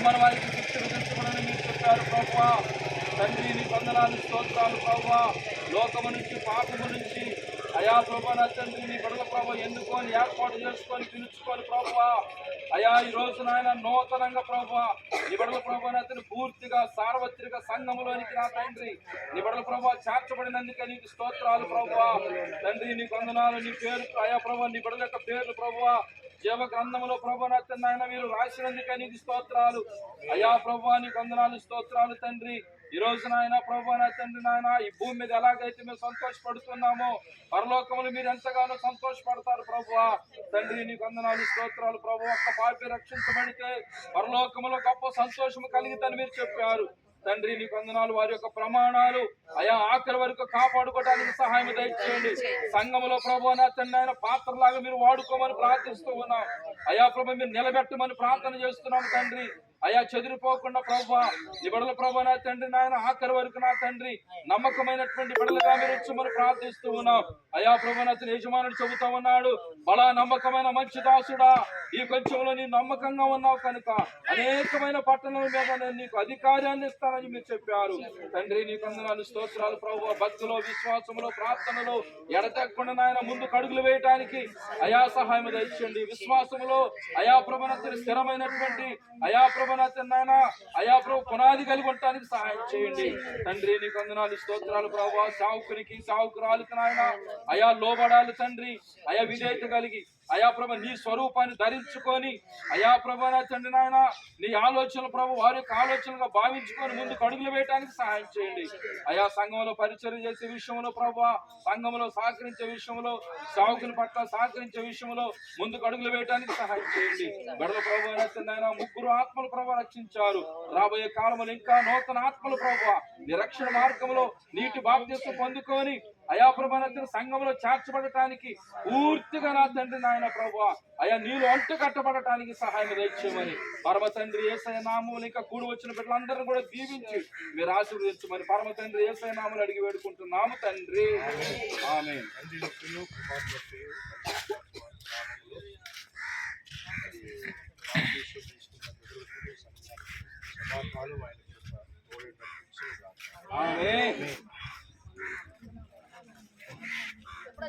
నమ్మని వారికి శిక్ష విధించబడని మీరు చెప్పారు ప్రభువా. తండ్రి నీ వందనాలు స్తోత్రాలు ప్రభువా. లోకము నుంచి పాపము నుంచి అయా ప్రభా నా తండ్రి నీ బిడ్డల ప్రభు ఎన్నుకొని ఏర్పాటు చేసుకొని పిలుచుకొని ప్రభువా. అయా ఈ రోజు నాయన నూతనంగా ప్రభువా నీ బిడ్డల ప్రభు నా తండ్రి పూర్తిగా సార్వత్రిక సంఘములోనికి నా తండ్రి నీ బిడ్డల ప్రభు చేర్చబడినందుకే నీకు స్తోత్రాలు ప్రభువా. తండ్రి నీకు వందనాలు. నీ పేరు అయా ప్రభు నీ బిడ్డల యొక్క పేర్లు ప్రభువా జీవ గ్రంథంలో ప్రభు నా తండ్రి ఆయన మీరు రాసినందుకే నీకు స్తోత్రాలు అయా ప్రభు నీకు వందనాలు స్తోత్రాలు తండ్రి. ఈ రోజు నాయన ప్రభు నా తండ్రి నాయన ఈ భూమి మీద ఎలాగైతే మేము సంతోషపడుతున్నామో పరలోకములు మీరు ఎంతగానో సంతోషపడతారు ప్రభువా. తండ్రి నీకు వందనాలు స్తోత్రాలు ప్రభు. ఒక్క పాపి రక్షించబడితే పరలోకములో గొప్ప సంతోషము కలిగితని మీరు చెప్పారు తండ్రి నీకు వందనాలు. వారి యొక్క ప్రమాణాలు అయా ఆఖరి వరకు కాపాడుకోవడానికి సహాయం దయచేయండి. సంఘములో ప్రభు నా తండ్రి ఆయన పాత్రలాగా మీరు వాడుకోమని ప్రార్థిస్తూ ఉన్నాం అయా ప్రభు. మీరు నిలబెట్టమని ప్రార్థన చేస్తున్నాం తండ్రి. అయా చెదిరిపోకుండా ప్రభా నీ బిడ్డల ప్రభా నా తండ్రి నాయన ఆఖరి వరకు నా తండ్రి నమ్మకమైనటువంటి బిడ్డలుగా మీరు వచ్చి ప్రార్థిస్తూ ఉన్నాం అయా ప్రభు నా తండ్రి. యజమానుడు చెబుతా ఉన్నాడు, బలా నమ్మకమైన మంచి దాసుడా ఈ కొంచెంలో నీ నమ్మకంగా ఉన్నావు కనుక అనేకమైన పట్టణాల మీద నేను నీకు అధికారాన్ని ఇస్తానని మీరు చెప్పారు తండ్రి. నీకు వందనాలు స్తోత్రాలు ప్రభు. భక్తిలో విశ్వాసంలో ప్రార్థనలో ఎడతెక్కకుండా నాయన ముందుకు అడుగులు వేయటానికి అయా సహాయం దయచేయండి. విశ్వాసంలో అయా ప్రభు నా తండ్రి స్థిరమైనటువంటి అయా ప్రభు నా తండ్రి నాయన అయా ప్రభు పునాది కలిగి ఉండటానికి సహాయం చేయండి తండ్రి. నీకు వందనాలు స్తోత్రాలు ప్రభు. సావుకునికి సావుకురాలికి నాయన అయా లోబడాలి తండ్రి. అయా విధేయత కలిగి అయా ప్రభ నీ స్వరూపాన్ని ధరించుకొని అయా ప్రభ నా తండ్రి నాయన నీ ఆలోచనలు ప్రభు వారి యొక్క ఆలోచనలుగా భావించుకొని ముందుకు అడుగులు వేయడానికి సహాయం చేయండి అయా. సంఘంలో పరిచయం చేసే విషయంలో ప్రభు సంఘంలో సహకరించే విషయంలో సావుకుని పట్ల సహకరించే విషయంలో ముందుకు అడుగులు వేయడానికి సహాయం చేయండి. బెడల ప్రభు నా తండ్రి నాయన ముగ్గురు ఆత్మలు ప్రభు రక్షించారు. రాబోయే కాలంలో ఇంకా నూతన ఆత్మలు ప్రభు నీ రక్షణ మార్గంలో నీటి బాప్తిస్మం పొందుకొని అయా ప్రభు నా తండ్రి సంఘంలో చేర్చబడటానికి పూర్తిగా నా తండ్రి నాయన ప్రభు అయా నీళ్ళు అంటు కట్టబడటానికి సహాయం తెచ్చేయమని పరమ తండ్రి యేసయ్య నామములో ఇంకా కూడి వచ్చిన బిడ్డలందరినీ కూడా దీవించి మీరు ఆశీర్వదించమని పరమ తండ్రి యేసయ్య నామములో అడిగి వేడుకుంటున్నాము తండ్రి. ఆమేన్. ఆమేన్.